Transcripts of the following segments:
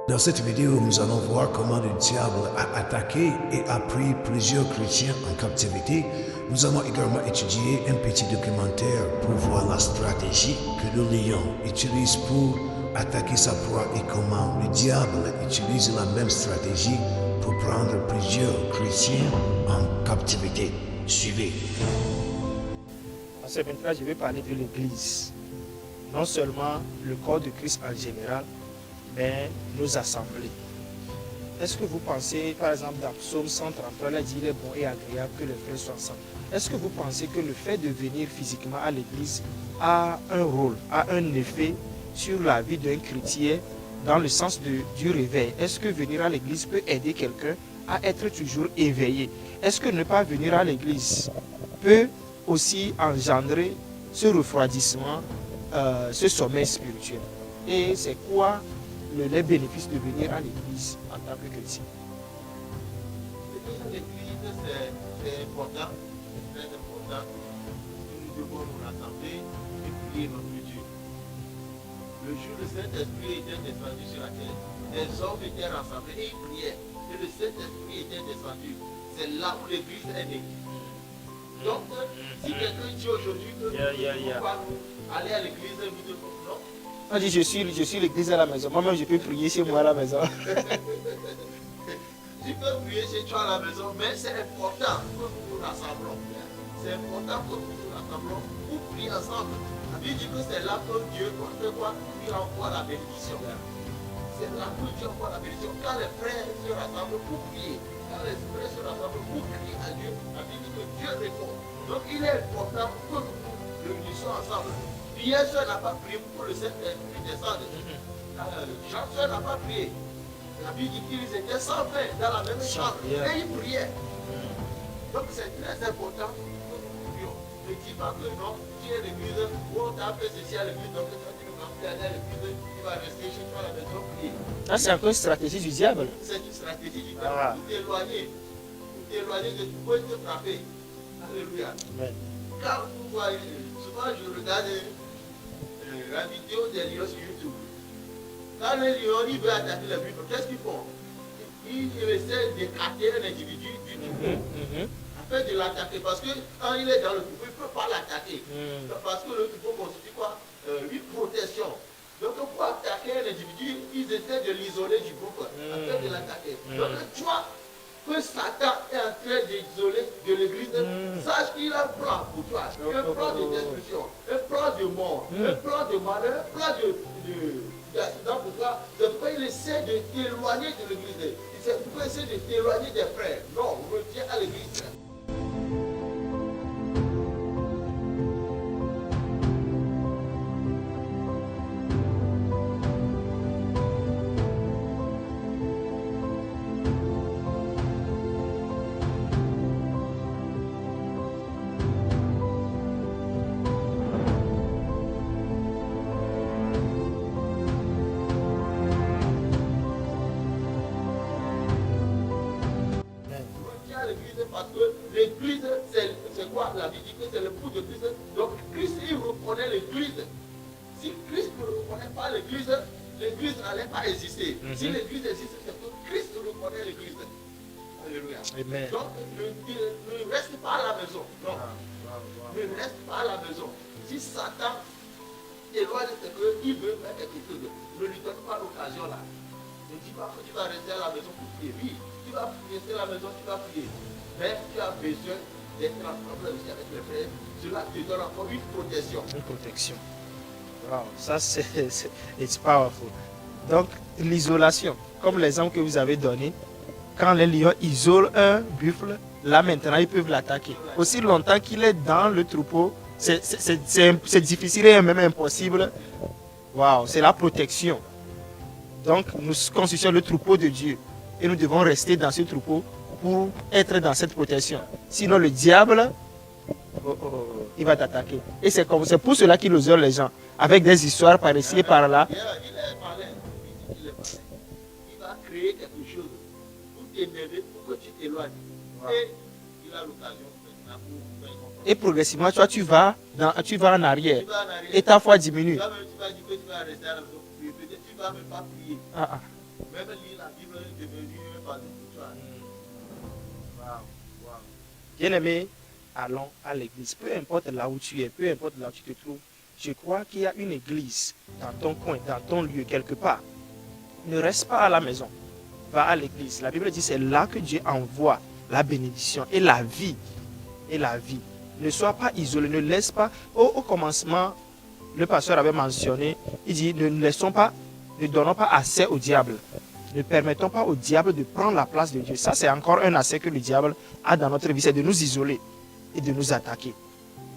Dans cette vidéo, nous allons voir comment le diable a attaqué et a pris plusieurs chrétiens en captivité. Nous allons également étudier un petit documentaire pour voir la stratégie que le lion utilise pour attaquer sa proie et comment le diable utilise la même stratégie pour prendre plusieurs chrétiens en captivité. Suivez. En ce moment-là, je vais parler de l'Église. Non seulement le corps de Christ en général, mais nos assemblées. Est-ce que vous pensez, par exemple, dans Psaume 133, là, il est bon et agréable que les frères soient ensemble. Est-ce que vous pensez que le fait de venir physiquement à l'église a un rôle, a un effet sur la vie d'un chrétien dans le sens du réveil? Est-ce que venir à l'église peut aider quelqu'un à être toujours éveillé? Est-ce que ne pas venir à l'église peut aussi engendrer ce refroidissement, ce sommeil spirituel? Et c'est quoi les bénéfices de venir à l'église en tant que chrétien? L'église, c'est important, c'est très important. Nous devons nous rassembler et prier notre Dieu. Le jour où le Saint-Esprit était descendu sur la terre, les hommes étaient rassemblés et ils priaient. Et le Saint-Esprit était descendu. C'est là où l'église est née. Donc, si quelqu'un dit aujourd'hui que nous ne pouvons pas aller à l'église, nous devons, non? On dit je suis l'église à la maison. Moi-même, je peux prier chez moi à la maison. Tu peux prier chez toi à la maison, mais c'est important que nous nous rassemblons. C'est important que nous nous rassemblons pour prier ensemble. La Bible dit que c'est là que Dieu fait quoi? Il envoie la bénédiction. C'est là que Dieu envoie la bénédiction. Quand les frères se rassemblent pour prier, quand les frères se rassemblent pour prier à Dieu, la Bible dit que Dieu répond. Donc il est important que nous nous réunissions ensemble. Pierre seul n'a pas prié pour que le Saint-Esprit descende. Jean seul n'a pas prié. La Bible dit qu'ils étaient 120 dans la même chambre et ils priaient. Donc c'est très important que nous prions. Ne dis pas que non, tu es l'église, ou on t'a fait ceci à l'église, donc toi tu ne vas plus aller à l'église, tu vas rester chez toi à la maison prier. Ah, c'est encore une stratégie du diable. C'est une stratégie du diable pour t'éloigner de tout point de te frapper. Alléluia. Amen. Quand vous voyez, souvent je regarde la vidéo des lions sur YouTube. Quand les lions ils veulent attaquer les buffles, qu'est-ce qu'ils font? Ils essaient d'écarter un individu du troupeau afin de l'attaquer. Parce que quand il est dans le troupeau, il ne peut pas l'attaquer. Parce que le troupeau constitue quoi? Une protection. Donc pour attaquer un individu, ils essaient de l'isoler du groupe afin de l'attaquer. Donc tu vois que Satan est en train d'isoler de l'église, sache qu'il a un plan pour toi, un plan de destruction, un plan de mort, un plan de malheur, un plan d'accident pour toi. C'est pourquoi il essaie de t'éloigner de l'église. C'est pourquoi il essaie de t'éloigner des frères. Non, retiens à l'église. Parce que l'église, c'est quoi? La vie dit que c'est le pouls de Christ. Donc Christ, il reconnaît l'église. Si Christ ne reconnaît pas l'église, l'église n'allait pas exister. Si l'église existe, c'est que Christ reconnaît l'église. Alléluia. Amen. Donc ne reste pas à la maison. Non. Ne reste pas à la maison. Si Satan éloigne, c'est qu'il veut faire quelque chose. Ne lui donne pas l'occasion là. Ne dis pas que tu vas rester à la maison pour prier. Oui, tu vas rester à la maison, tu vas prier. Mais tu as besoin d'être ensemble aussi avec les frères. Cela te donne encore une protection. Une protection. Wow, ça c'est it's powerful. Donc l'isolation, comme l'exemple que vous avez donné, quand les lions isolent un buffle, là maintenant ils peuvent l'attaquer. Aussi longtemps qu'il est dans le troupeau, c'est difficile et même impossible. Wow, c'est la protection. Donc nous constituons le troupeau de Dieu et nous devons rester dans ce troupeau pour être dans cette protection. Sinon le diable, il va t'attaquer. Et c'est pour cela qu'il isole les gens, avec des histoires par ici et par là. Il est malin. Il va créer quelque chose pour t'énerver, pour que tu t'éloignes. Et il a l'occasion maintenant pour faire Et progressivement, toi, tu vas en arrière. Et ta foi diminue. Tu vas dire que tu vas rester à la maison pour prier. Peut-être tu ne vas même pas prier. Même lire la Bible est devenu un fardeau pour toi. Bien-aimé, allons à l'église. Peu importe là où tu es, peu importe là où tu te trouves, je crois qu'il y a une église dans ton coin, dans ton lieu, quelque part. Ne reste pas à la maison. Va à l'église. La Bible dit c'est là que Dieu envoie la bénédiction et la vie. Et la vie. Ne sois pas isolé, ne laisse pas. Au commencement, le pasteur avait mentionné, il dit ne donnons pas accès au diable. Ne permettons pas au diable de prendre la place de Dieu. Ça, c'est encore un accès que le diable a dans notre vie, c'est de nous isoler et de nous attaquer.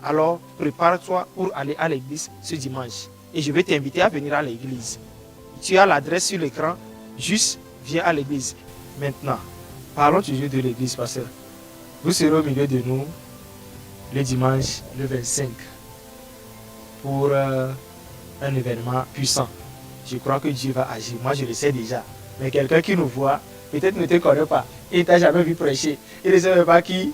Alors, prépare-toi pour aller à l'église ce dimanche. Et je vais t'inviter à venir à l'église. Tu as l'adresse sur l'écran, juste viens à l'église. Maintenant, parlons toujours de l'église, pasteur. Vous serez au milieu de nous le dimanche, le 25, pour un événement puissant. Je crois que Dieu va agir. Moi, je le sais déjà. Mais quelqu'un qui nous voit, peut-être ne te connaît pas. Il ne t'a jamais vu prêcher. Il ne sait pas qui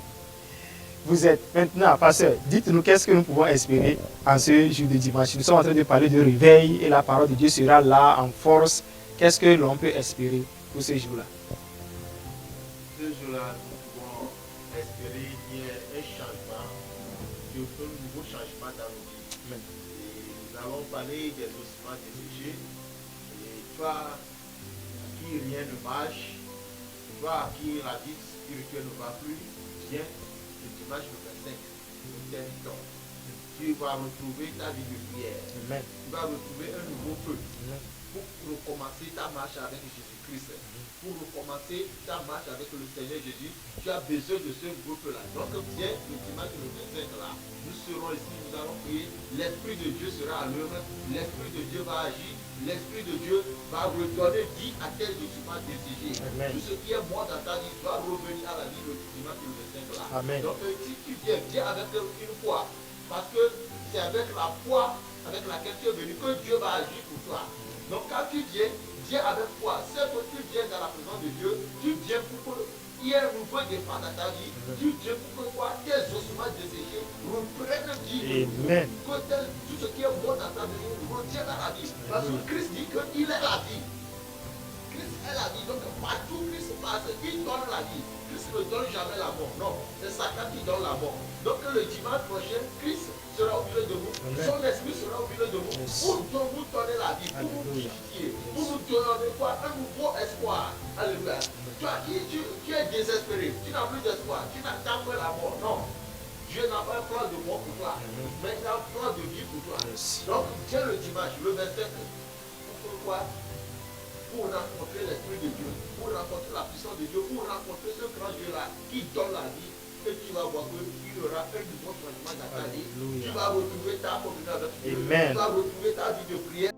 vous êtes. Maintenant, pasteur, dites-nous qu'est-ce que nous pouvons espérer en ce jour de dimanche. Nous sommes en train de parler de réveil et la parole de Dieu sera là en force. Qu'est-ce que l'on peut espérer pour ce jour-là? Ce jour-là, nous pouvons espérer qu'il y ait un changement, un nouveau changement dans nos vies. Amen. Et nous allons parler des ossements desséchés. Et toi, qui rien ne marche, toi qui la vie spirituelle ne va plus, viens le dimanche le 25, au thème temps. Tu vas retrouver ta vie de prière. Amen. Tu vas retrouver un nouveau feu. Amen. Pour recommencer ta marche avec Jésus-Christ, pour recommencer ta marche avec le Seigneur Jésus, tu as besoin de ce groupe-là. Donc viens le dimanche le 25 là. Nous serons ici, nous allons prier. L'Esprit de Dieu sera à l'œuvre. L'Esprit de Dieu va agir. L'Esprit de Dieu va redonner vie à tel document desséché. Tout ce qui est mort dans ta vie doit revenir à la vie le dimanche le 25 là. Amen. Donc si tu viens avec une foi, parce que c'est avec la foi avec laquelle tu es venu que Dieu va agir pour toi. Donc quand tu viens avec foi. C'est que tu viens dans la présence de Dieu, tu viens pour qu'il y ait un nouveau départ dans ta vie. Tu viens pour que quoi, tes ossements desséchés reprennent vie. Amen. Que tout ce qui est mort dans ta vie retienne à la vie. Parce que Christ dit qu'il est la vie. Christ est la vie. Donc partout Christ passe, il donne la vie. Christ ne donne jamais la mort. Non, c'est Satan qui donne la mort. Donc le dimanche prochain, Christ sera au milieu de vous. Son esprit sera au milieu de vous. Pour vous donner la vie, pour vous justifier, pour vous donner quoi, un nouveau espoir. Alléluia. Toi qui es désespéré, tu n'as plus d'espoir, tu n'attends pas la mort. Non. Dieu n'a pas un plan de mort pour toi, mais il a un plan de vie pour toi. Donc viens le dimanche, le 27. Pourquoi? Pour rencontrer l'Esprit de Dieu, pour rencontrer la puissance de Dieu, pour rencontrer ce grand Dieu-là qui donne la vie, et tu vas voir qu'il y aura un nouveau changement dans ta vie. Tu vas retrouver ta communion avec Dieu, tu vas retrouver ta vie de prière.